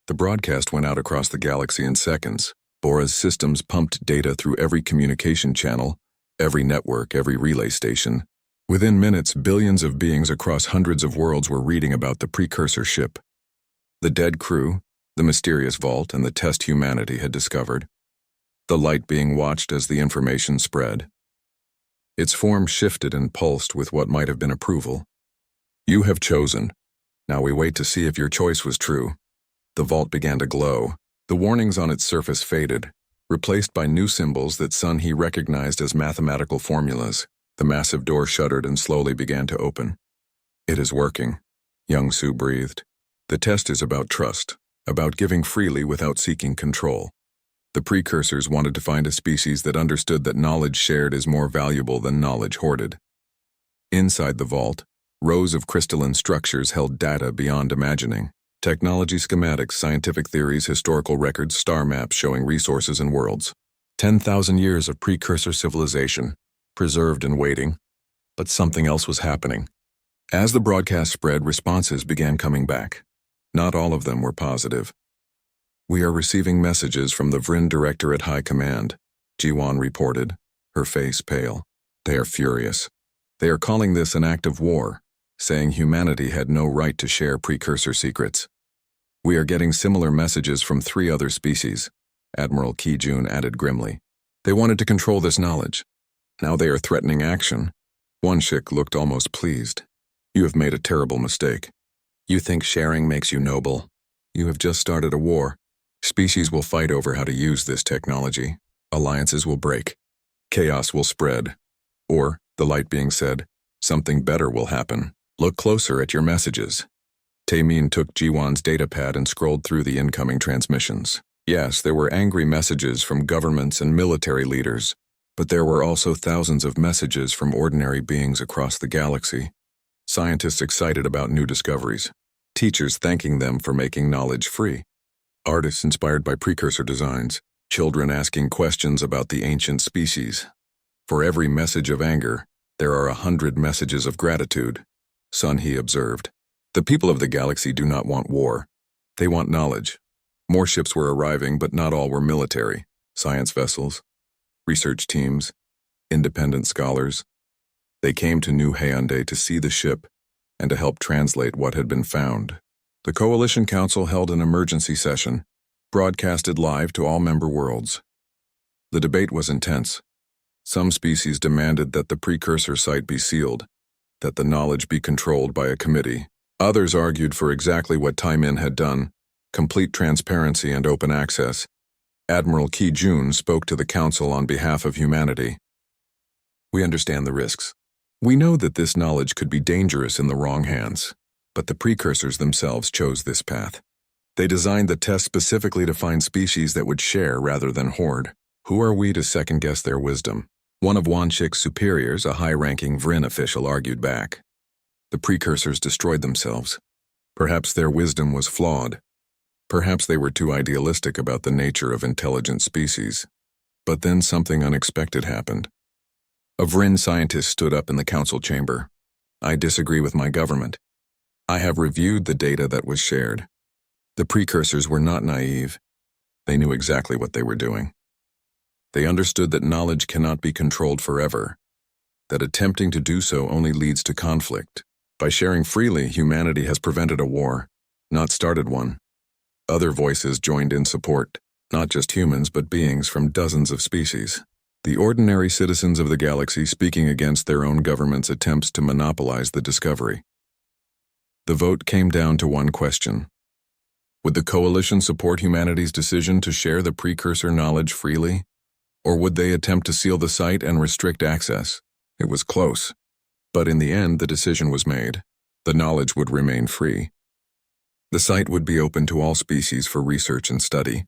The broadcast went out across the galaxy in seconds. Bora's systems pumped data through every communication channel, every network, every relay station. Within minutes, billions of beings across hundreds of worlds were reading about the precursor ship. The dead crew, the mysterious vault, and the test humanity had discovered. The light being watched as the information spread. Its form shifted and pulsed with what might have been approval. You have chosen. Now we wait to see if your choice was true. The vault began to glow. The warnings on its surface faded, replaced by new symbols that Sun He recognized as mathematical formulas. The massive door shuddered and slowly began to open. It is working, Young Su breathed. The test is about trust, about giving freely without seeking control. The precursors wanted to find a species that understood that knowledge shared is more valuable than knowledge hoarded. Inside the vault, rows of crystalline structures held data beyond imagining. Technology schematics, scientific theories, historical records, star maps showing resources and worlds. 10,000 years of precursor civilization, preserved and waiting. But something else was happening. As the broadcast spread, responses began coming back. Not all of them were positive. We are receiving messages from the Vrin director at High Command, Jiwan reported, her face pale. They are furious. They are calling this an act of war, saying humanity had no right to share precursor secrets. We are getting similar messages from 3 other species, Admiral Ki-jun added grimly. They wanted to control this knowledge. Now they are threatening action. One Shik looked almost pleased. You have made a terrible mistake. You think sharing makes you noble. You have just started a war. Species will fight over how to use this technology. Alliances will break. Chaos will spread. Or, the light being said, something better will happen. Look closer at your messages. Taemin took Jiwan's datapad and scrolled through the incoming transmissions. Yes, there were angry messages from governments and military leaders, but there were also thousands of messages from ordinary beings across the galaxy. Scientists excited about new discoveries. Teachers thanking them for making knowledge free. Artists inspired by precursor designs. Children asking questions about the ancient species. For every message of anger, there are 100 messages of gratitude. Sun He observed. The people of the galaxy do not want war. They want knowledge. More ships were arriving, but not all were military. Science vessels, research teams, independent scholars. They came to New Hyundai to see the ship and to help translate what had been found. The Coalition Council held an emergency session, broadcasted live to all member worlds. The debate was intense. Some species demanded that the precursor site be sealed, that the knowledge be controlled by a committee. Others argued for exactly what Taemin had done, complete transparency and open access. Admiral Ki-jun spoke to the Council on behalf of humanity. We understand the risks. We know that this knowledge could be dangerous in the wrong hands, but the precursors themselves chose this path. They designed the test specifically to find species that would share rather than hoard. Who are we to second-guess their wisdom? One of Wanshik's superiors, a high-ranking Vrin official, argued back. The precursors destroyed themselves. Perhaps their wisdom was flawed. Perhaps they were too idealistic about the nature of intelligent species. But then something unexpected happened. A Vrin scientist stood up in the council chamber. I disagree with my government. I have reviewed the data that was shared. The precursors were not naive. They knew exactly what they were doing. They understood that knowledge cannot be controlled forever, that attempting to do so only leads to conflict. By sharing freely, humanity has prevented a war, not started one. Other voices joined in support, not just humans but beings from dozens of species. The ordinary citizens of the galaxy speaking against their own government's attempts to monopolize the discovery. The vote came down to one question. Would the coalition support humanity's decision to share the precursor knowledge freely? Or would they attempt to seal the site and restrict access? It was close. But in the end, the decision was made. The knowledge would remain free. The site would be open to all species for research and study.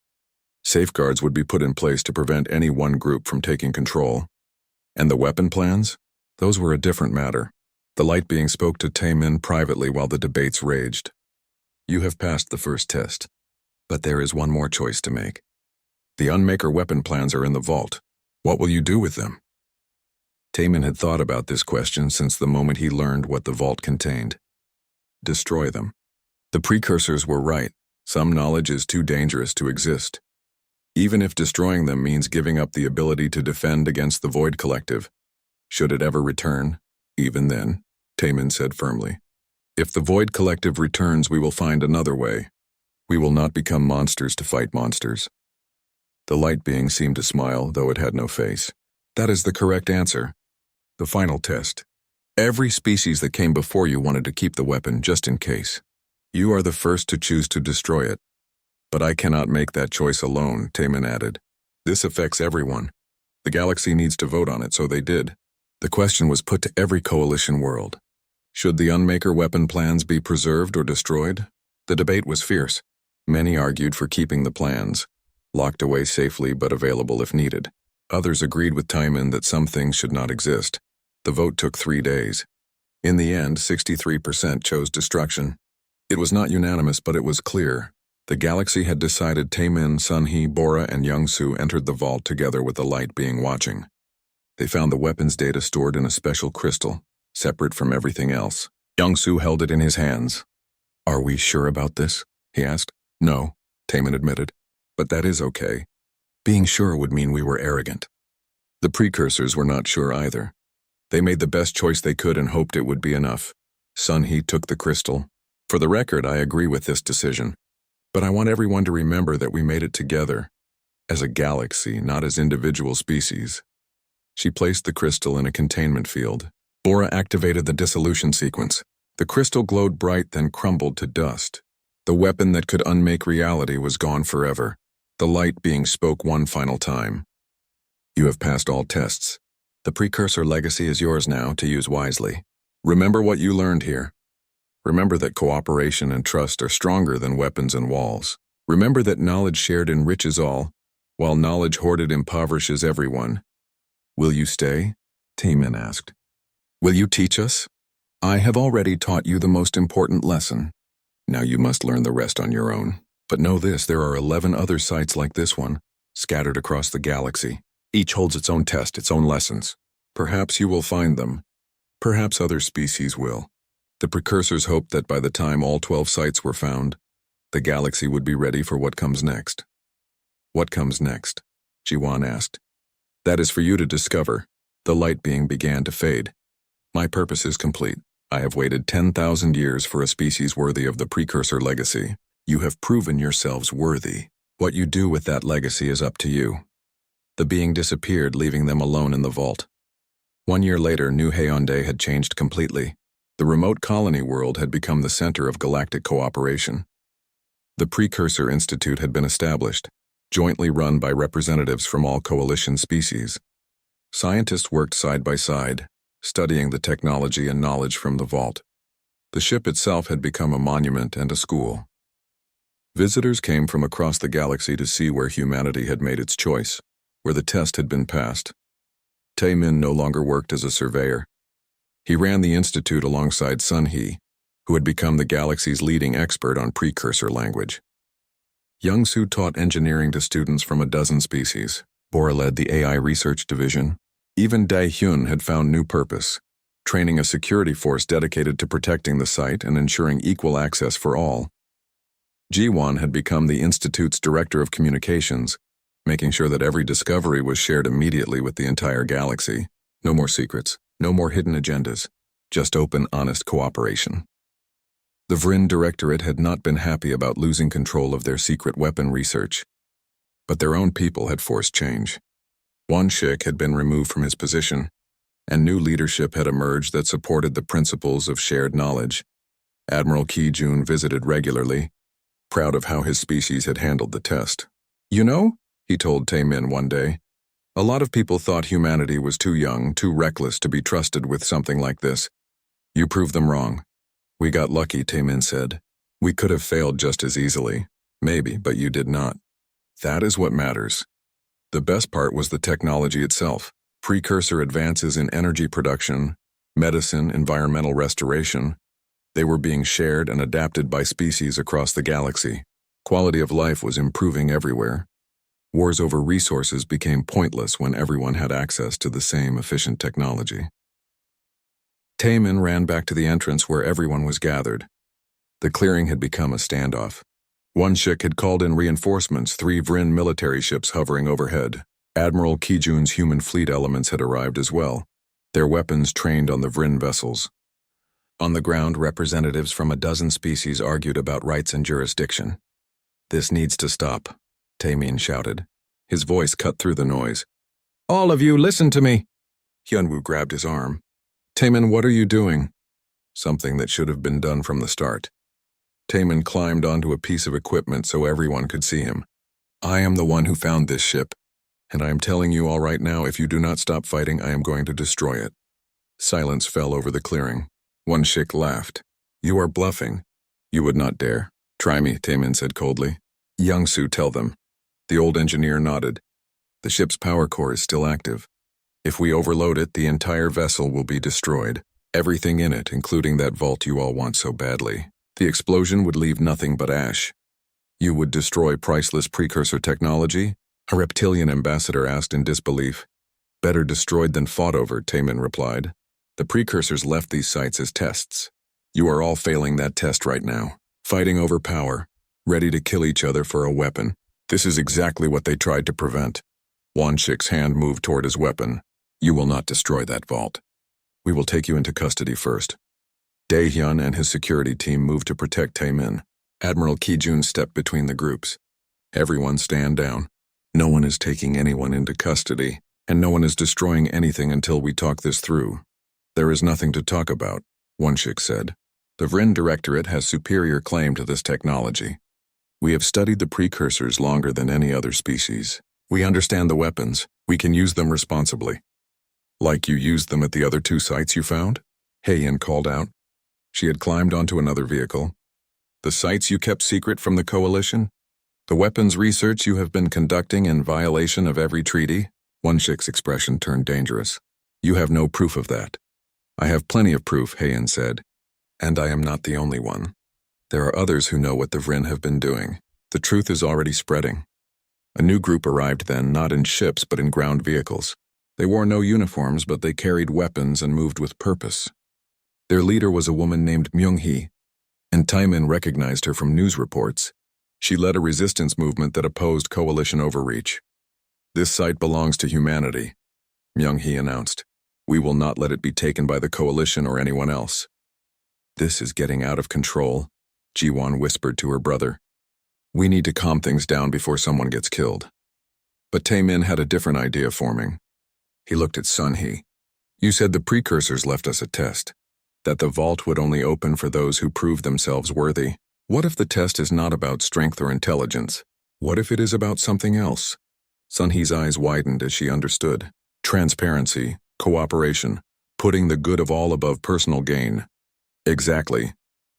Safeguards would be put in place to prevent any one group from taking control. And the weapon plans? Those were a different matter. The light being spoke to Taemin privately while the debates raged. You have passed the first test, but there is one more choice to make. The Unmaker weapon plans are in the vault. What will you do with them? Taemin had thought about this question since the moment he learned what the vault contained. Destroy them. The precursors were right. Some knowledge is too dangerous to exist. Even if destroying them means giving up the ability to defend against the Void Collective. Should it ever return, even then, Taemin said firmly. If the Void Collective returns, we will find another way. We will not become monsters to fight monsters. The light being seemed to smile, though it had no face. That is the correct answer. The final test. Every species that came before you wanted to keep the weapon just in case. You are the first to choose to destroy it. But I cannot make that choice alone, Taemin added. This affects everyone. The galaxy needs to vote on it, so they did. The question was put to every coalition world. Should the Unmaker weapon plans be preserved or destroyed? The debate was fierce. Many argued for keeping the plans, locked away safely but available if needed. Others agreed with Taemin that some things should not exist. The vote took 3 days. In the end, 63% chose destruction. It was not unanimous, but it was clear. The galaxy had decided Taemin, Sunhee, Bora, and Youngsu entered the vault together with the light being watching. They found the weapons data stored in a special crystal, separate from everything else. Youngsu held it in his hands. Are we sure about this? He asked. No, Taemin admitted. But that is okay. Being sure would mean we were arrogant. The precursors were not sure either. They made the best choice they could and hoped it would be enough. Sunhee took the crystal. For the record, I agree with this decision. But I want everyone to remember that we made it together, as a galaxy, not as individual species. She placed the crystal in a containment field. Bora activated the dissolution sequence. The crystal glowed bright, then crumbled to dust. The weapon that could unmake reality was gone forever. The light being spoke one final time. You have passed all tests. The precursor legacy is yours now to use wisely. Remember what you learned here. Remember that cooperation and trust are stronger than weapons and walls. Remember that knowledge shared enriches all, while knowledge hoarded impoverishes everyone. Will you stay? Taemin asked. Will you teach us? I have already taught you the most important lesson. Now you must learn the rest on your own. But know this, there are 11 other sites like this one, scattered across the galaxy. Each holds its own test, its own lessons. Perhaps you will find them. Perhaps other species will. The precursors hoped that by the time all 12 sites were found, the galaxy would be ready for what comes next. What comes next? Jiwan asked. That is for you to discover. The light being began to fade. My purpose is complete. I have waited 10,000 years for a species worthy of the precursor legacy. You have proven yourselves worthy. What you do with that legacy is up to you. The being disappeared, leaving them alone in the vault. 1 year later, New Hyundai had changed completely. The remote colony world had become the center of galactic cooperation. The Precursor Institute had been established, jointly run by representatives from all coalition species. Scientists worked side by side, studying the technology and knowledge from the vault. The ship itself had become a monument and a school. Visitors came from across the galaxy to see where humanity had made its choice, where the test had been passed. Taemin no longer worked as a surveyor. He ran the institute alongside Sunhee, who had become the galaxy's leading expert on precursor language. Youngsu taught engineering to students from a dozen species. Bora led the AI research division. Even Dae-hyun had found new purpose, training a security force dedicated to protecting the site and ensuring equal access for all. Jiwan had become the institute's director of communications, making sure that every discovery was shared immediately with the entire galaxy. No more secrets, no more hidden agendas, just open, honest cooperation. The Vrin Directorate had not been happy about losing control of their secret weapon research, but their own people had forced change. Won Shik had been removed from his position, and new leadership had emerged that supported the principles of shared knowledge. Admiral Ki-jun visited regularly, proud of how his species had handled the test. You know, he told Taemin one day, a lot of people thought humanity was too young, too reckless to be trusted with something like this. You proved them wrong. We got lucky, Taemin said. We could have failed just as easily. Maybe, but you did not. That is what matters. The best part was the technology itself. Precursor advances in energy production, medicine, environmental restoration. They were being shared and adapted by species across the galaxy. Quality of life was improving everywhere. Wars over resources became pointless when everyone had access to the same efficient technology. Taemin ran back to the entrance where everyone was gathered. The clearing had become a standoff. One ship had called in reinforcements, 3 Vryn military ships hovering overhead. Admiral Kijun's human fleet elements had arrived as well, their weapons trained on the Vryn vessels. On the ground, representatives from a dozen species argued about rights and jurisdiction. "This needs to stop," Taemin shouted. His voice cut through the noise. "All of you, listen to me!" Hyunwoo grabbed his arm. "Taemin, what are you doing?" Something that should have been done from the start. Taemin climbed onto a piece of equipment so everyone could see him. "I am the one who found this ship, and I am telling you all right now, if you do not stop fighting, I am going to destroy it." Silence fell over the clearing. One ship laughed. "You are bluffing. You would not dare." "Try me," Taemin said coldly. "Youngsu, tell them." The old engineer nodded. "The ship's power core is still active. If we overload it, the entire vessel will be destroyed. Everything in it, including that vault you all want so badly. The explosion would leave nothing but ash." "You would destroy priceless precursor technology?" a reptilian ambassador asked in disbelief. "Better destroyed than fought over," Taemin replied. "The precursors left these sites as tests. You are all failing that test right now, fighting over power, ready to kill each other for a weapon. This is exactly what they tried to prevent." Wanshik's hand moved toward his weapon. "You will not destroy that vault. We will take you into custody first." Daehyun and his security team moved to protect Taemin. Admiral Kijun stepped between the groups. "Everyone stand down. No one is taking anyone into custody, and no one is destroying anything until we talk this through." "There is nothing to talk about," Wanshik said. "The Vryn Directorate has superior claim to this technology. We have studied the precursors longer than any other species. We understand the weapons. We can use them responsibly." "Like you used them at the other 2 sites you found?" Haein called out. She had climbed onto another vehicle. "The sites you kept secret from the Coalition? The weapons research you have been conducting in violation of every treaty?" Wanshik's expression turned dangerous. "You have no proof of that." "I have plenty of proof," Haein said. "And I am not the only one. There are others who know what the Vryn have been doing. The truth is already spreading." A new group arrived then, not in ships but in ground vehicles. They wore no uniforms, but they carried weapons and moved with purpose. Their leader was a woman named Myung-hee, and Taemin recognized her from news reports. She led a resistance movement that opposed coalition overreach. "This site belongs to humanity," Myung-hee announced. "We will not let it be taken by the coalition or anyone else." "This is getting out of control," Ji-won whispered to her brother. "We need to calm things down before someone gets killed." But Taemin had a different idea forming. He looked at Sun-hee. "You said the precursors left us a test, that the vault would only open for those who prove themselves worthy. What if the test is not about strength or intelligence? What if it is about something else?" Sun-hee's eyes widened as she understood. Transparency, cooperation, putting the good of all above personal gain. "Exactly."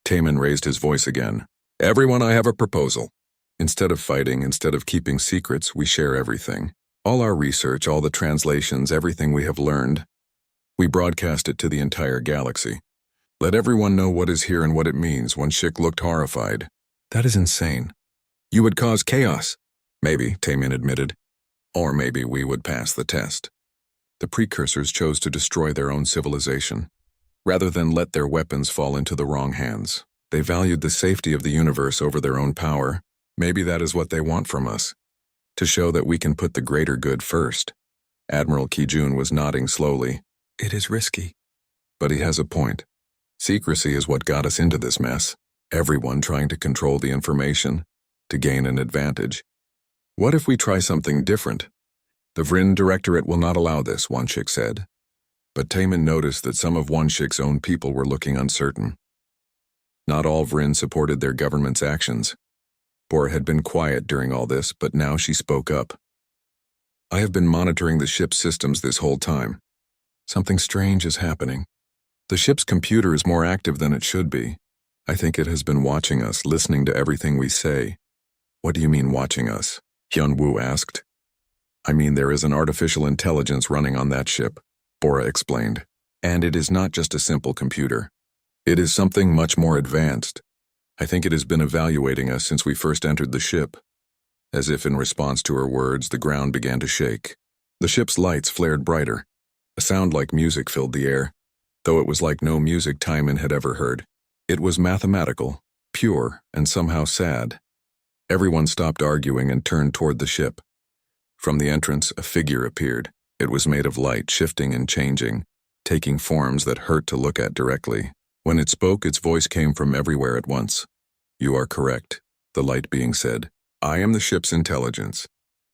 Taemin raised his voice again. "Everyone, I have a proposal. Instead of fighting, instead of keeping secrets, we share everything. All our research, all the translations, everything we have learned. We broadcast it to the entire galaxy. Let everyone know what is here and what it means." Wanshik looked horrified. "That is insane." "You would cause chaos." "Maybe," Taemin admitted. "Or maybe we would pass the test." The precursors chose to destroy their own civilization, rather than let their weapons fall into the wrong hands. They valued the safety of the universe over their own power. Maybe that is what they want from us, to show that we can put the greater good first. Admiral Kijun was nodding slowly. "It is risky." "But he has a point. Secrecy is what got us into this mess. Everyone trying to control the information, to gain an advantage. What if we try something different?" "The Vryn Directorate will not allow this," Wanshik said. But Taemin noticed that some of Wanshik's own people were looking uncertain. Not all Vryn supported their government's actions. Bora had been quiet during all this, but now she spoke up. "I have been monitoring the ship's systems this whole time. Something strange is happening. The ship's computer is more active than it should be. I think it has been watching us, listening to everything we say." "What do you mean watching us?" Hyunwoo asked. "I mean there is an artificial intelligence running on that ship," Bora explained. "And it is not just a simple computer. It is something much more advanced. I think it has been evaluating us since we first entered the ship." As if in response to her words, the ground began to shake. The ship's lights flared brighter. A sound like music filled the air, though it was like no music Taemin had ever heard. It was mathematical, pure, and somehow sad. Everyone stopped arguing and turned toward the ship. From the entrance, a figure appeared. It was made of light, shifting and changing, taking forms that hurt to look at directly. When it spoke, its voice came from everywhere at once. "You are correct," the light being said. "I am the ship's intelligence.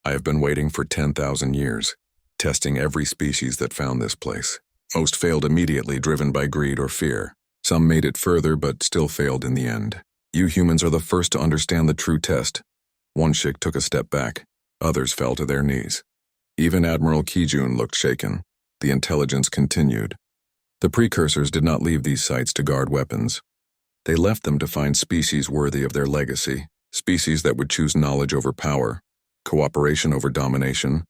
I have been waiting for 10,000 years, testing every species that found this place. Most failed immediately, driven by greed or fear. Some made it further, but still failed in the end. You humans are the first to understand the true test." One Shik took a step back. Others fell to their knees. Even Admiral Kijun looked shaken. The intelligence continued. The precursors did not leave these sites to guard weapons. They left them to find species worthy of their legacy, species that would choose knowledge over power, cooperation over domination,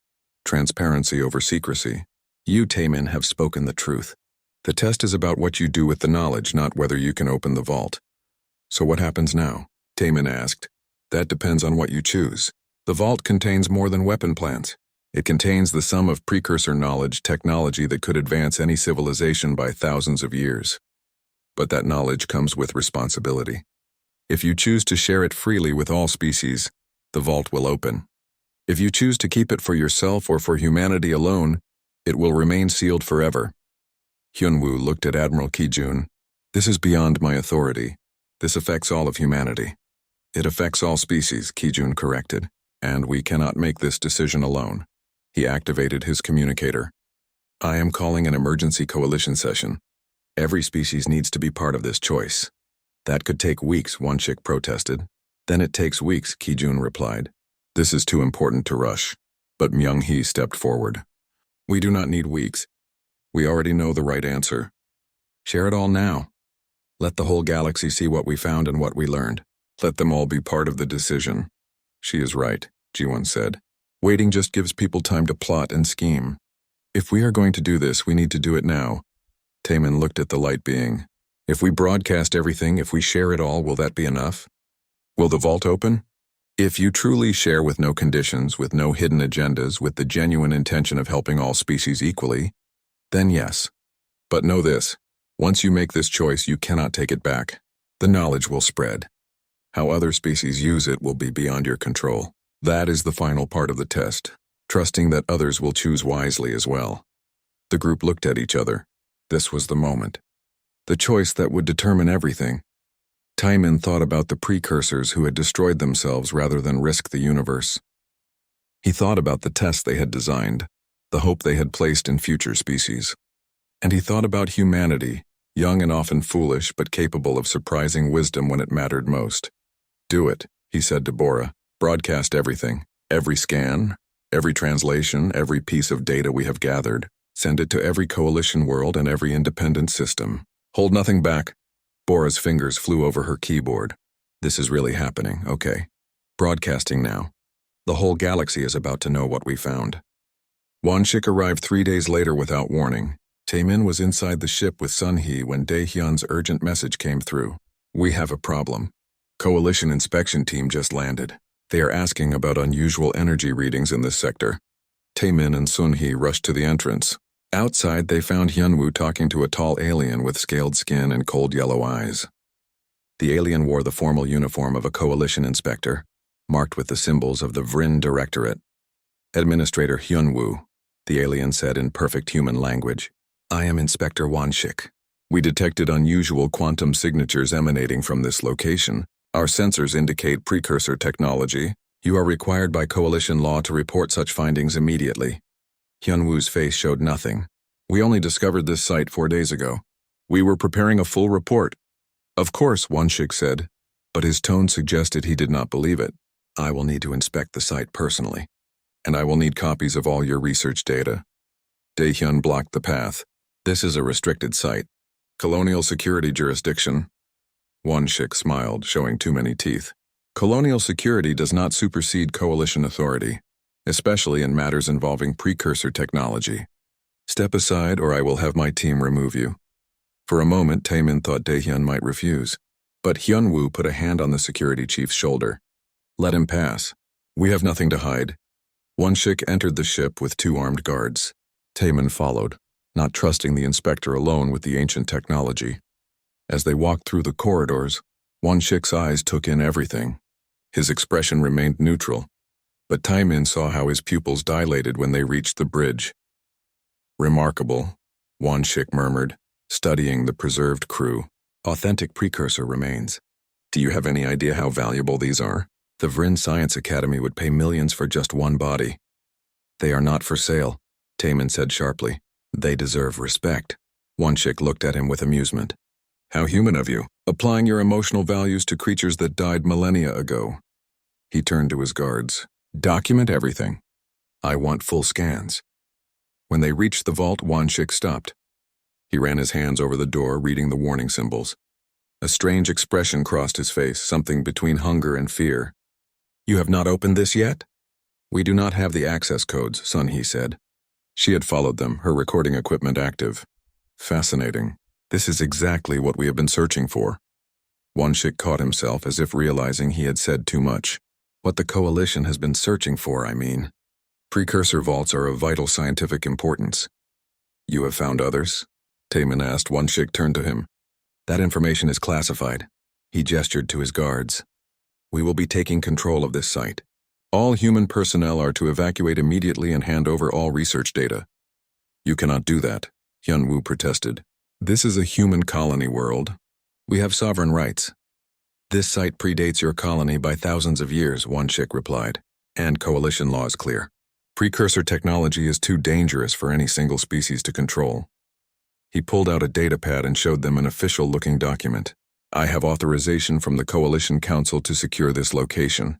transparency over secrecy. You, Taemin, have spoken the truth. The test is about what you do with the knowledge, not whether you can open the vault. "So what happens now?" Taemin asked. "That depends on what you choose. The vault contains more than weapon plants. It contains the sum of precursor knowledge, technology that could advance any civilization by thousands of years. But that knowledge comes with responsibility. If you choose to share it freely with all species, the vault will open. If you choose to keep it for yourself or for humanity alone, it will remain sealed forever." Hyunwoo looked at Admiral Kijun. "This is beyond my authority. This affects all of humanity." "It affects all species," Kijun corrected, "and we cannot make this decision alone." He activated his communicator. "I am calling an emergency coalition session. Every species needs to be part of this choice." "That could take weeks," One Chick protested. "Then it takes weeks," Kijun replied. "This is too important to rush." But Myung-hee stepped forward. "We do not need weeks. We already know the right answer. Share it all now. Let the whole galaxy see what we found and what we learned. Let them all be part of the decision." "She is right," Ji-won said. "Waiting just gives people time to plot and scheme. If we are going to do this, we need to do it now." Taemin looked at the light being. "If we broadcast everything, if we share it all, will that be enough? Will the vault open? If you truly share with no conditions, with no hidden agendas, with the genuine intention of helping all species equally, then yes. But know this, once you make this choice, you cannot take it back. The knowledge will spread. How other species use it will be beyond your control. That is the final part of the test, trusting that others will choose wisely as well." The group looked at each other. This was the moment. The choice that would determine everything. Taemin thought about the precursors who had destroyed themselves rather than risk the universe. He thought about the tests they had designed, the hope they had placed in future species. And he thought about humanity, young and often foolish but capable of surprising wisdom when it mattered most. "Do it," he said to Bora. "Broadcast everything. Every scan, every translation, every piece of data we have gathered. Send it to every coalition world and every independent system. Hold nothing back." Bora's fingers flew over her keyboard. "This is really happening, okay. Broadcasting now. The whole galaxy is about to know what we found." Won-shik arrived 3 days later without warning. Taemin was inside the ship with Sun-hee when Dae-hyun's urgent message came through. "We have a problem. Coalition inspection team just landed. They are asking about unusual energy readings in this sector." Taemin and Sun-hee rushed to the entrance. Outside, they found Hyunwoo talking to a tall alien with scaled skin and cold yellow eyes. The alien wore the formal uniform of a coalition inspector, marked with the symbols of the Vrin Directorate. "Administrator Hyunwoo," the alien said in perfect human language. "I am Inspector Won-shik. We detected unusual quantum signatures emanating from this location. Our sensors indicate precursor technology. You are required by coalition law to report such findings immediately." Hyunwoo's face showed nothing. "We only discovered this site 4 days ago. We were preparing a full report." "Of course," Won-shik said, but his tone suggested he did not believe it. "I will need to inspect the site personally, and I will need copies of all your research data." Dae-hyun blocked the path. "This is a restricted site. Colonial security jurisdiction." Won-shik smiled, showing too many teeth. "Colonial security does not supersede coalition authority, especially in matters involving precursor technology. Step aside or I will have my team remove you." For a moment, Taemin thought Dae-hyun might refuse, but Hyunwoo put a hand on the security chief's shoulder. "Let him pass. We have nothing to hide." Won-shik entered the ship with 2 armed guards. Taemin followed, not trusting the inspector alone with the ancient technology. As they walked through the corridors, Won-shik's eyes took in everything. His expression remained neutral, but Taimin saw how his pupils dilated when they reached the bridge. Remarkable, Wanshik murmured, studying the preserved crew. Authentic precursor remains. Do you have any idea how valuable these are? The Vryn Science Academy would pay millions for just one body. They are not for sale, Taimin said sharply. They deserve respect. Wanshik looked at him with amusement. How human of you, applying your emotional values to creatures that died millennia ago. He turned to his guards. Document everything. I want full scans. When they reached the vault, Wanshik stopped. He ran his hands over the door, reading the warning symbols. A strange expression crossed his face, something between hunger and fear. You have not opened this yet? We do not have the access codes, Sun He said. She had followed them, her recording equipment active. Fascinating. This is exactly what we have been searching for. Wanshik caught himself as if realizing he had said too much. What the Coalition has been searching for, I mean. Precursor vaults are of vital scientific importance. You have found others? Taimin asked. Wanshik turned to him. That information is classified. He gestured to his guards. We will be taking control of this site. All human personnel are to evacuate immediately and hand over all research data. You cannot do that, Hyunwoo protested. This is a human colony world. We have sovereign rights. This site predates your colony by thousands of years, Wanshik replied, and Coalition law is clear. Precursor technology is too dangerous for any single species to control. He pulled out a datapad and showed them an official-looking document. I have authorization from the Coalition Council to secure this location.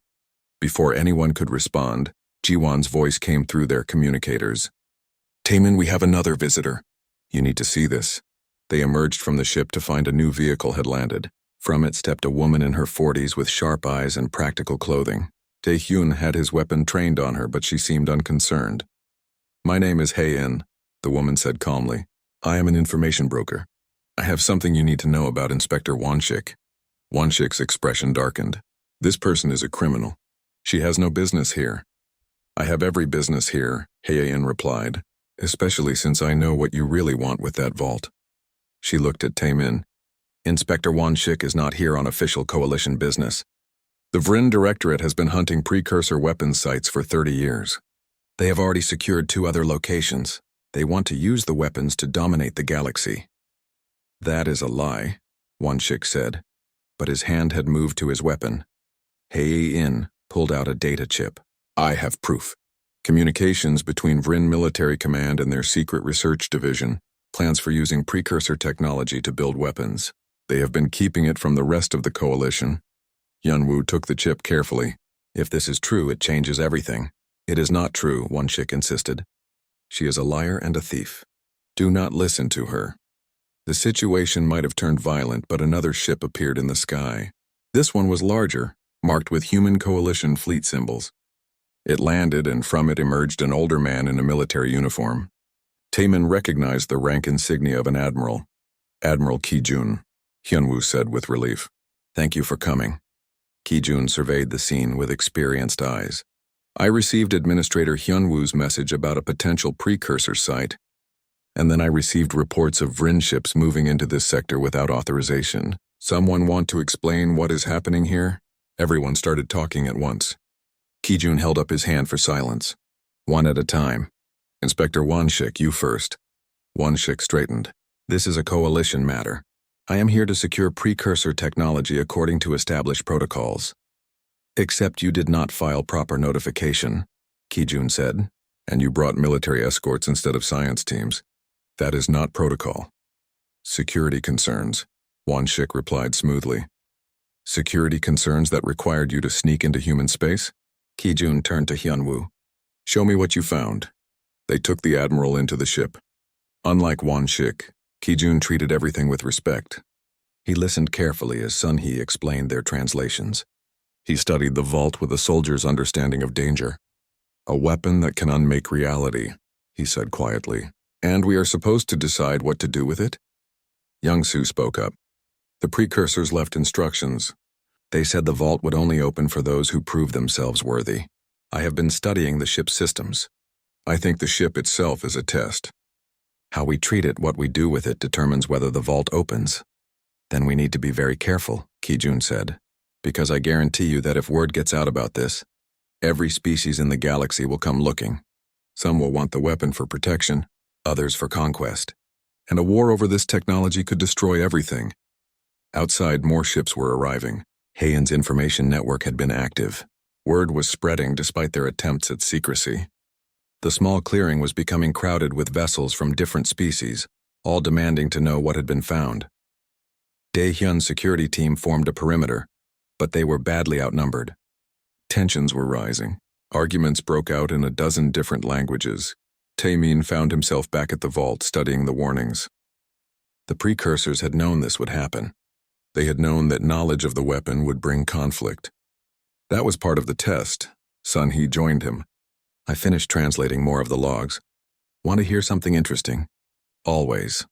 Before anyone could respond, Jiwon's voice came through their communicators. Taimin, we have another visitor. You need to see this. They emerged from the ship to find a new vehicle had landed. From it stepped a woman in her 40s with sharp eyes and practical clothing. Tae-hyun had his weapon trained on her, but she seemed unconcerned. My name is Hae-in, the woman said calmly. I am an information broker. I have something you need to know about Inspector Wanshik. Wanshik's expression darkened. This person is a criminal. She has no business here. I have every business here, Hae-in replied, especially since I know what you really want with that vault. She looked at Taemin. Inspector Wanshik is not here on official Coalition business. The Vryn Directorate has been hunting precursor weapons sites for 30 years. They have already secured 2 other locations. They want to use the weapons to dominate the galaxy. That is a lie, Wanshik said, but his hand had moved to his weapon. Hae-in pulled out a data chip. I have proof. Communications between Vryn Military Command and their secret research division, plans for using precursor technology to build weapons. They have been keeping it from the rest of the Coalition. Hyunwoo took the chip carefully. If this is true, it changes everything. It is not true, Wanshik insisted. She is a liar and a thief. Do not listen to her. The situation might have turned violent, but another ship appeared in the sky. This one was larger, marked with human Coalition fleet symbols. It landed, and from it emerged an older man in a military uniform. Taemin recognized the rank insignia of an admiral. Admiral Ki-jun, Hyunwoo said with relief. Thank you for coming. Ki-jun surveyed the scene with experienced eyes. I received Administrator Hyunwoo's message about a potential precursor site, and then I received reports of Vryn ships moving into this sector without authorization. Someone want to explain what is happening here? Everyone started talking at once. Ki-jun held up his hand for silence. One at a time. Inspector Wanshik, you first. Wanshik straightened. This is a Coalition matter. I am here to secure precursor technology according to established protocols. Except you did not file proper notification, Ki-jun said, and you brought military escorts instead of science teams. That is not protocol. Security concerns, Wanshik replied smoothly. Security concerns that required you to sneak into human space? Ki-jun turned to Hyunwoo. Show me what you found. They took the admiral into the ship. Unlike Wanshik, Ki-jun treated everything with respect. He listened carefully as Sun He explained their translations. He studied the vault with a soldier's understanding of danger. A weapon that can unmake reality, he said quietly. And we are supposed to decide what to do with it? Young-soo spoke up. The precursors left instructions. They said the vault would only open for those who prove themselves worthy. I have been studying the ship's systems. I think the ship itself is a test. How we treat it, what we do with it, determines whether the vault opens. Then we need to be very careful, Ki-jun said. because I guarantee you that if word gets out about this, every species in the galaxy will come looking. Some will want the weapon for protection, others for conquest. And a war over this technology could destroy everything. Outside, more ships were arriving. Hayen's information network had been active. Word was spreading despite their attempts at secrecy. The small clearing was becoming crowded with vessels from different species, all demanding to know what had been found. Daehyun's security team formed a perimeter, but they were badly outnumbered. Tensions were rising. Arguments broke out in a dozen different languages. Taemin found himself back at the vault studying the warnings. The precursors had known this would happen. They had known that knowledge of the weapon would bring conflict. That was part of the test. Sun-hee joined him. I finished translating more of the logs. Want to hear something interesting? Always.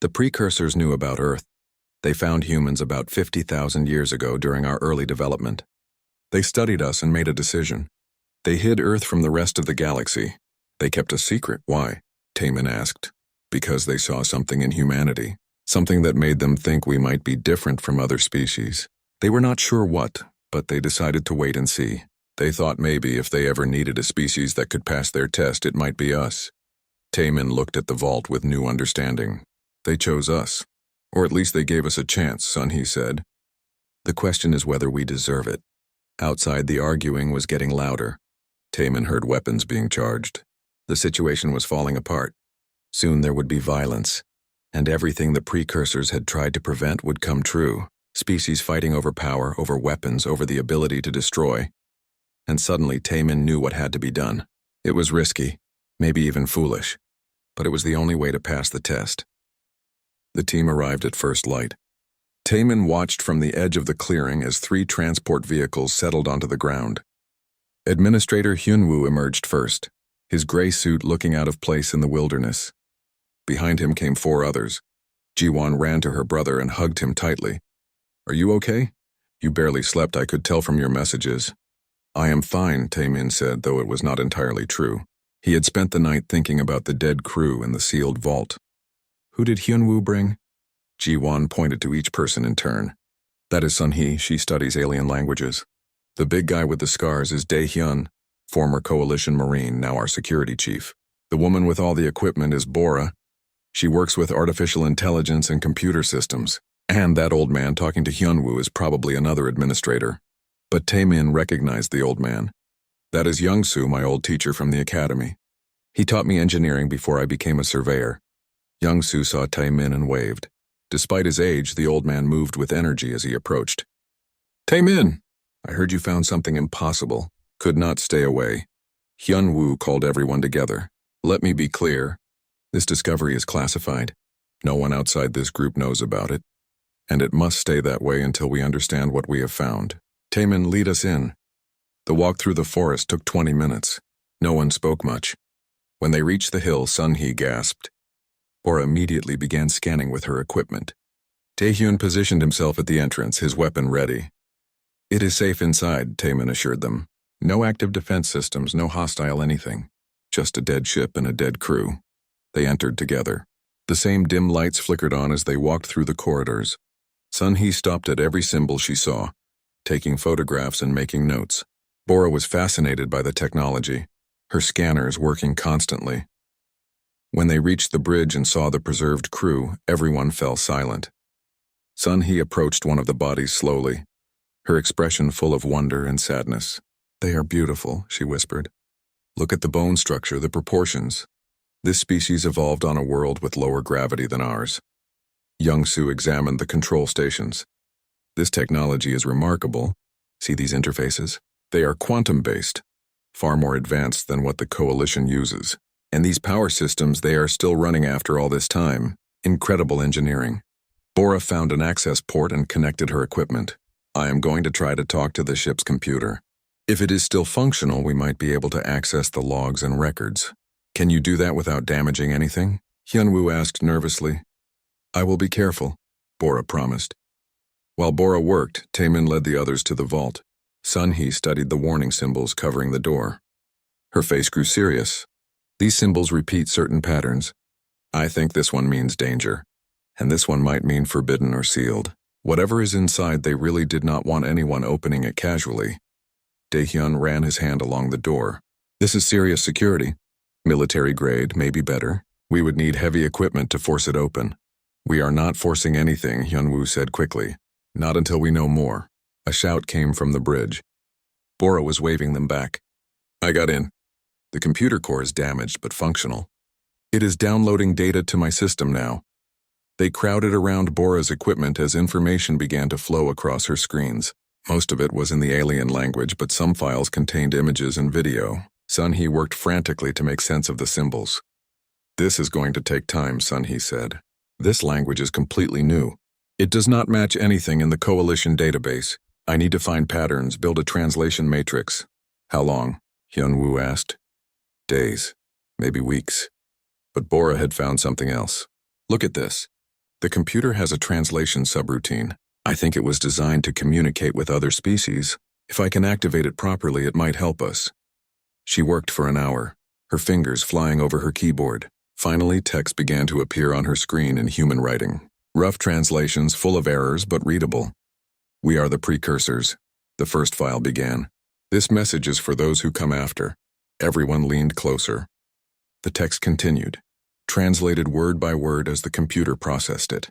The precursors knew about Earth. They found humans about 50,000 years ago during our early development. They studied us and made a decision. They hid Earth from the rest of the galaxy. They kept a secret. Why? Taemin asked. Because they saw something in humanity. Something that made them think we might be different from other species. They were not sure what, but they decided to wait and see. They thought maybe if they ever needed a species that could pass their test, it might be us. Taemin looked at the vault with new understanding. They chose us. Or at least they gave us a chance, Sun-hee said. The question is whether we deserve it. Outside, the arguing was getting louder. Taemin heard weapons being charged. The situation was falling apart. Soon there would be violence, and everything the precursors had tried to prevent would come true. Species fighting over power, over weapons, over the ability to destroy. And suddenly Taemin knew what had to be done. It was risky, maybe even foolish, but it was the only way to pass the test. The team arrived at first light. Taemin watched from the edge of the clearing as 3 transport vehicles settled onto the ground. Administrator Hyunwoo emerged first, his gray suit looking out of place in the wilderness. Behind him came 4 others. Jiwon ran to her brother and hugged him tightly. Are you okay? You barely slept, I could tell from your messages. I am fine, Taemin said, though it was not entirely true. He had spent the night thinking about the dead crew in the sealed vault. Who did Hyunwoo bring? Jiwon pointed to each person in turn. That is Sun-hee, she studies alien languages. The big guy with the scars is Daehyun, former Coalition Marine, now our security chief. The woman with all the equipment is Bora. She works with artificial intelligence and computer systems. And that old man talking to Hyunwoo is probably another administrator. But Taemin recognized the old man. That is Young-soo, my old teacher from the academy. He taught me engineering before I became a surveyor. Young-soo saw Taemin and waved. Despite his age, the old man moved with energy as he approached. Taemin! I heard you found something impossible. Could not stay away. Hyunwoo called everyone together. Let me be clear. This discovery is classified. No one outside this group knows about it. And it must stay that way until we understand what we have found. Taemin, lead us in. The walk through the forest took 20 minutes. No one spoke much. When they reached the hill, Sun-hee gasped. Bora immediately began scanning with her equipment. Taehyun positioned himself at the entrance, his weapon ready. It is safe inside, Taemin assured them. No active defense systems, no hostile anything. Just a dead ship and a dead crew. They entered together. The same dim lights flickered on as they walked through the corridors. Sun-hee stopped at every symbol she saw, taking photographs and making notes. Bora was fascinated by the technology, her scanners working constantly. When they reached the bridge and saw the preserved crew, everyone fell silent. Sun-hee approached one of the bodies slowly, her expression full of wonder and sadness. They are beautiful, she whispered. Look at the bone structure, the proportions. This species evolved on a world with lower gravity than ours. Young-soo examined the control stations. This technology is remarkable. See these interfaces? They are quantum-based, far more advanced than what the Coalition uses. And these power systems they are still running after all this time. Incredible engineering. Bora found an access port and connected her equipment. I am going to try to talk to the ship's computer. If it is still functional, we might be able to access the logs and records. Can you do that without damaging anything? Hyunwoo asked nervously. I will be careful, Bora promised. While Bora worked, Taemin led the others to the vault. Sun-hee studied the warning symbols covering the door. Her face grew serious. These symbols repeat certain patterns. I think this one means danger, and this one might mean forbidden or sealed. Whatever is inside, they really did not want anyone opening it casually. Daehyun ran his hand along the door. This is serious security. Military grade, maybe better. We would need heavy equipment to force it open. We are not forcing anything, Hyunwoo said quickly. Not until we know more. A shout came from the bridge. Bora was waving them back. I got in. The computer core is damaged but functional. It is downloading data to my system now. They crowded around Bora's equipment as information began to flow across her screens. Most of it was in the alien language, but some files contained images and video. Sunhee worked frantically to make sense of the symbols. This is going to take time, Sunhee said. This language is completely new. It does not match anything in the Coalition database. I need to find patterns, build a translation matrix. How long? Hyunwoo asked. Days, maybe weeks. But Bora had found something else. Look at this. The computer has a translation subroutine. I think it was designed to communicate with other species. If I can activate it properly, it might help us. She worked for an hour, her fingers flying over her keyboard. Finally, text began to appear on her screen in human writing. Rough translations full of errors but readable. We are the precursors. The first file began. This message is for those who come after. Everyone leaned closer. The text continued, translated word by word as the computer processed it.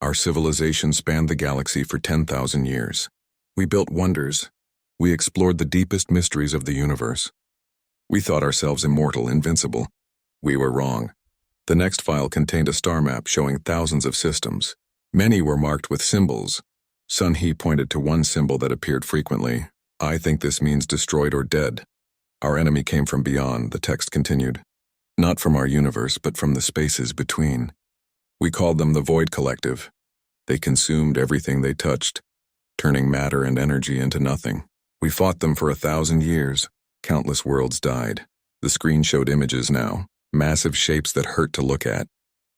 Our civilization spanned the galaxy for 10,000 years. We built wonders. We explored the deepest mysteries of the universe. We thought ourselves immortal, invincible. We were wrong. The next file contained a star map showing thousands of systems. Many were marked with symbols. Sunhee pointed to one symbol that appeared frequently. I think this means destroyed or dead. Our enemy came from beyond, the text continued. Not from our universe, but from the spaces between. We called them the Void Collective. They consumed everything they touched, turning matter and energy into nothing. We fought them for 1,000 years. Countless worlds died. The screen showed images now, massive shapes that hurt to look at.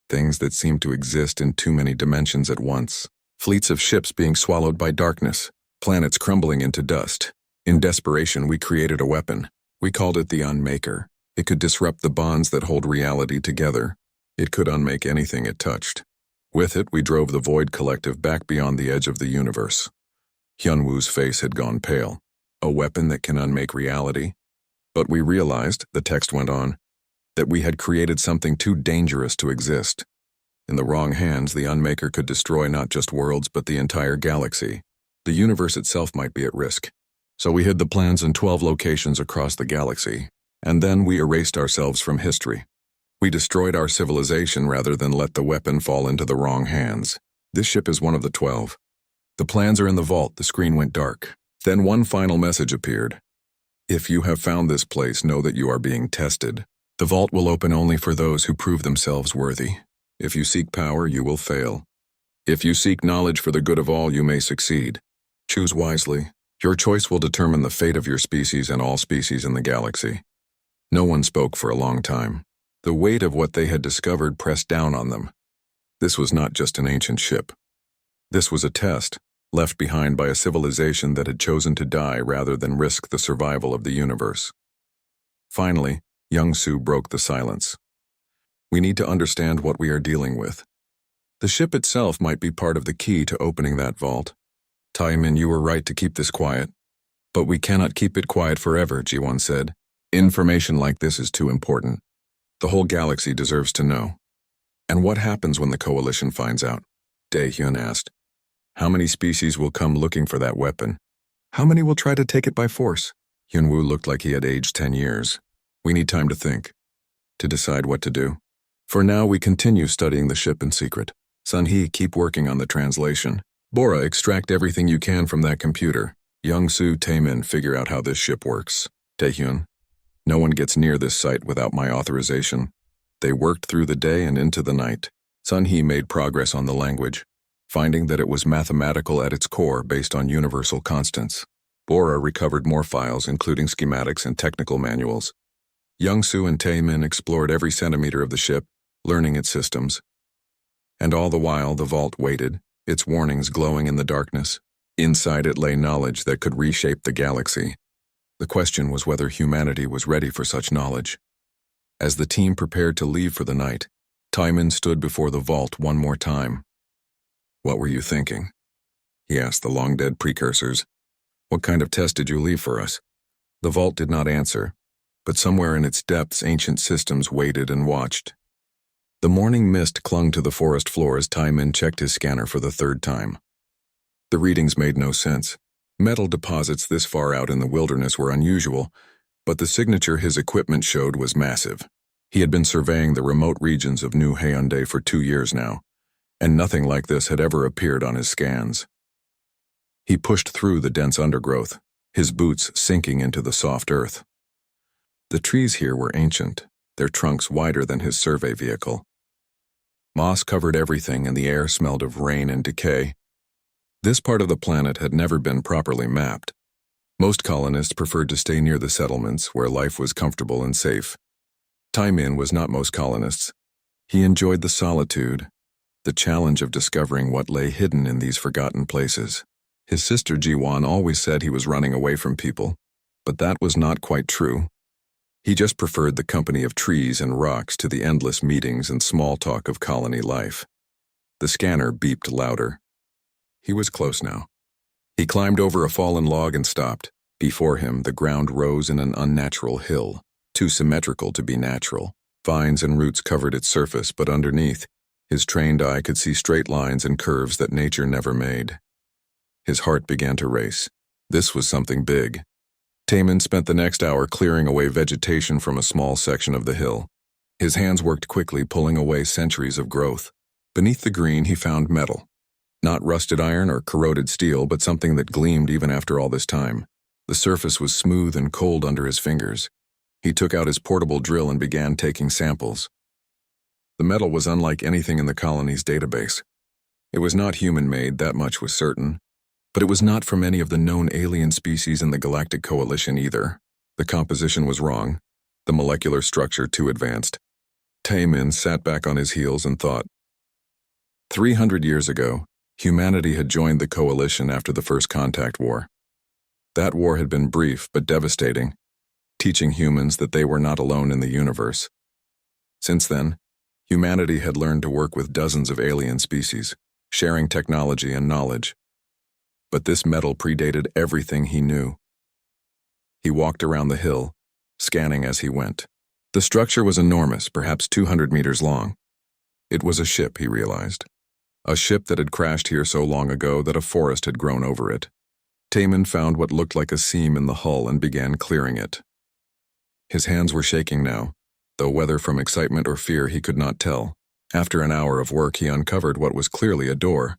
Things that seemed to exist in too many dimensions at once. Fleets of ships being swallowed by darkness. Planets crumbling into dust. In desperation, we created a weapon. We called it the Unmaker. It could disrupt the bonds that hold reality together. It could unmake anything it touched. With it, we drove the Void Collective back beyond the edge of the universe. Hyunwoo's face had gone pale. A weapon that can unmake reality? But we realized, the text went on, that we had created something too dangerous to exist. In the wrong hands, the Unmaker could destroy not just worlds but the entire galaxy. The universe itself might be at risk. So we hid the plans in 12 locations across the galaxy, and then we erased ourselves from history. We destroyed our civilization rather than let the weapon fall into the wrong hands. This ship is one of the 12. The plans are in the vault. The screen went dark. Then one final message appeared. If you have found this place, know that you are being tested. The vault will open only for those who prove themselves worthy. If you seek power, you will fail. If you seek knowledge for the good of all, you may succeed. Choose wisely. Your choice will determine the fate of your species and all species in the galaxy. No one spoke for a long time. The weight of what they had discovered pressed down on them. This was not just an ancient ship. This was a test, left behind by a civilization that had chosen to die rather than risk the survival of the universe. Finally, Young-Soo broke the silence. We need to understand what we are dealing with. The ship itself might be part of the key to opening that vault. Taemin, you were right to keep this quiet. But we cannot keep it quiet forever, Ji-won said. Information like this is too important. The whole galaxy deserves to know. And what happens when the Coalition finds out? Daehyun asked. How many species will come looking for that weapon? How many will try to take it by force? Hyunwoo looked like he had aged 10 years. We need time to think, to decide what to do. For now, we continue studying the ship in secret. Sunhee, keep working on the translation. Bora, extract everything you can from that computer. Young-Soo, Taemin, figure out how this ship works. Daehyun, no one gets near this site without my authorization. They worked through the day and into the night. Sunhee made progress on the language, finding that it was mathematical at its core based on universal constants. Bora recovered more files, including schematics and technical manuals. Young-Soo and Taemin explored every centimeter of the ship, learning its systems. And all the while, the vault waited, its warnings glowing in the darkness. Inside it lay knowledge that could reshape the galaxy. The question was whether humanity was ready for such knowledge. As the team prepared to leave for the night, Taemin stood before the vault one more time. What were you thinking? he asked the long-dead precursors. "What kind of test did you leave for us?" The vault did not answer, but somewhere in its depths ancient systems waited and watched. The morning mist clung to the forest floor as Taimin checked his scanner for the third time. The readings made no sense. Metal deposits this far out in the wilderness were unusual, but the signature his equipment showed was massive. He had been surveying the remote regions of New Hyundai for 2 years now, and nothing like this had ever appeared on his scans. He pushed through the dense undergrowth, his boots sinking into the soft earth. The trees here were ancient, their trunks wider than his survey vehicle. Moss covered everything and the air smelled of rain and decay. This part of the planet had never been properly mapped. Most colonists preferred to stay near the settlements where life was comfortable and safe. Taimin was not most colonists. He enjoyed the solitude, the challenge of discovering what lay hidden in these forgotten places. His sister Jiwan always said he was running away from people, but that was not quite true. He just preferred the company of trees and rocks to the endless meetings and small talk of colony life. The scanner beeped louder. He was close now. He climbed over a fallen log and stopped. Before him, the ground rose in an unnatural hill, too symmetrical to be natural. Vines and roots covered its surface, but underneath, his trained eye could see straight lines and curves that nature never made. His heart began to race. This was something big. Taimin spent the next hour clearing away vegetation from a small section of the hill. His hands worked quickly, pulling away centuries of growth. Beneath the green, he found metal. Not rusted iron or corroded steel, but something that gleamed even after all this time. The surface was smooth and cold under his fingers. He took out his portable drill and began taking samples. The metal was unlike anything in the colony's database. It was not human-made, that much was certain. But it was not from any of the known alien species in the Galactic Coalition either. The composition was wrong, the molecular structure too advanced. Taimin sat back on his heels and thought. 300 years ago, humanity had joined the Coalition after the First Contact War. That war had been brief but devastating, teaching humans that they were not alone in the universe. Since then, humanity had learned to work with dozens of alien species, sharing technology and knowledge. But this metal predated everything he knew. He walked around the hill, scanning as he went. The structure was enormous, perhaps 200 meters long. It was a ship, he realized. A ship that had crashed here so long ago that a forest had grown over it. Taimin found what looked like a seam in the hull and began clearing it. His hands were shaking now, though whether from excitement or fear he could not tell. After an hour of work, he uncovered what was clearly a door.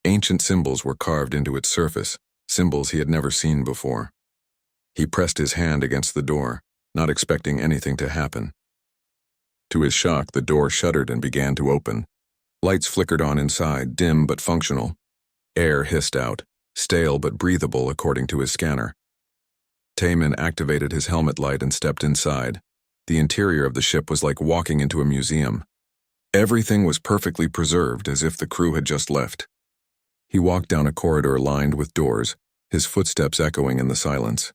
Ancient symbols were carved into its surface, symbols he had never seen before. He pressed his hand against the door, not expecting anything to happen. To his shock, the door shuddered and began to open. Lights flickered on inside, dim but functional. Air hissed out, stale but breathable according to his scanner. Taimin activated his helmet light and stepped inside. The interior of the ship was like walking into a museum. Everything was perfectly preserved, as if the crew had just left. He walked down a corridor lined with doors, his footsteps echoing in the silence.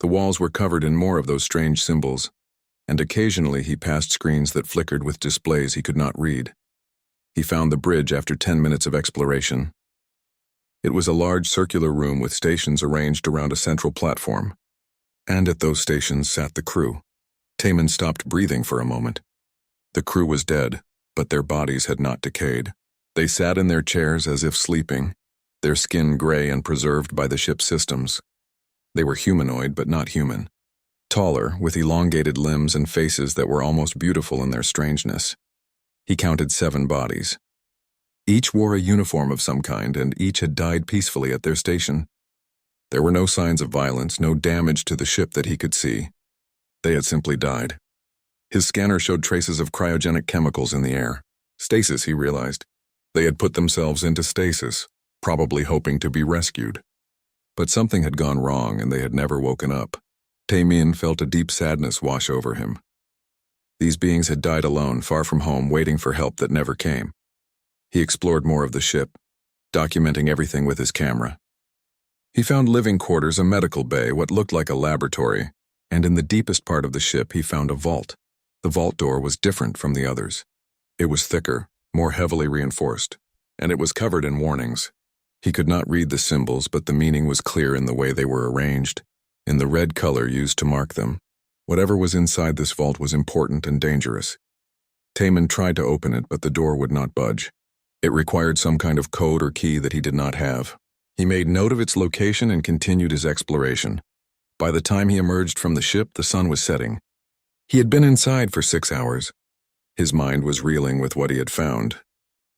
The walls were covered in more of those strange symbols, and occasionally he passed screens that flickered with displays he could not read. He found the bridge after 10 minutes of exploration. It was a large circular room with stations arranged around a central platform. And at those stations sat the crew. Taimin stopped breathing for a moment. The crew was dead, but their bodies had not decayed. They sat in their chairs as if sleeping, their skin gray and preserved by the ship's systems. They were humanoid but not human. Taller, with elongated limbs and faces that were almost beautiful in their strangeness. He counted 7 bodies. Each wore a uniform of some kind, and each had died peacefully at their station. There were no signs of violence, no damage to the ship that he could see. They had simply died. His scanner showed traces of cryogenic chemicals in the air. Stasis, he realized. They had put themselves into stasis, probably hoping to be rescued. But something had gone wrong, and they had never woken up. Taimin felt a deep sadness wash over him. These beings had died alone, far from home, waiting for help that never came. He explored more of the ship, documenting everything with his camera. He found living quarters, a medical bay, what looked like a laboratory, and in the deepest part of the ship he found a vault. The vault door was different from the others. It was thicker, more heavily reinforced, and it was covered in warnings. He could not read the symbols, but the meaning was clear in the way they were arranged, in the red color used to mark them. Whatever was inside this vault was important and dangerous. Taman tried to open it, but the door would not budge. It required some kind of code or key that he did not have. He made note of its location and continued his exploration. By the time he emerged from the ship, the sun was setting. He had been inside for 6 hours. His mind was reeling with what he had found.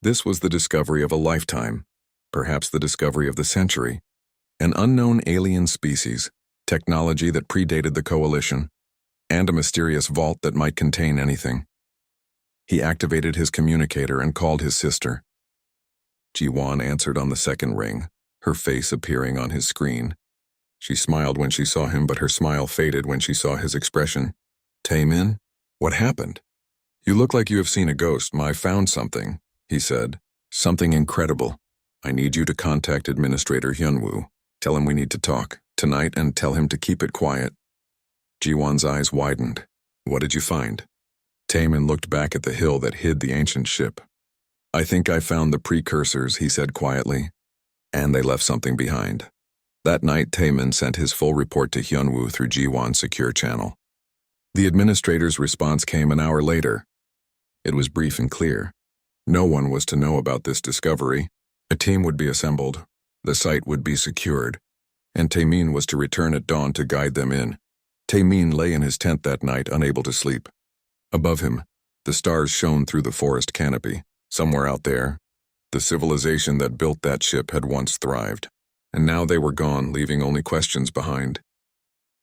This was the discovery of a lifetime, perhaps the discovery of the century. An unknown alien species, technology that predated the Coalition, and a mysterious vault that might contain anything. He activated his communicator and called his sister. Ji-won answered on the second ring, her face appearing on his screen. She smiled when she saw him, but her smile faded when she saw his expression. Taemin, what happened? You look like you have seen a ghost. I found something, he said. Something incredible. I need you to contact Administrator Hyunwoo. Tell him we need to talk tonight and tell him to keep it quiet. Ji-won's eyes widened. What did you find? Taemin looked back at the hill that hid the ancient ship. I think I found the precursors, he said quietly. And they left something behind. That night, Taemin sent his full report to Hyunwoo through Ji-won's secure channel. The administrator's response came an hour later. It was brief and clear. No one was to know about this discovery. A team would be assembled. The site would be secured. And Taemin was to return at dawn to guide them in. Taemin lay in his tent that night, unable to sleep. Above him, the stars shone through the forest canopy. Somewhere out there, the civilization that built that ship had once thrived. And now they were gone, leaving only questions behind.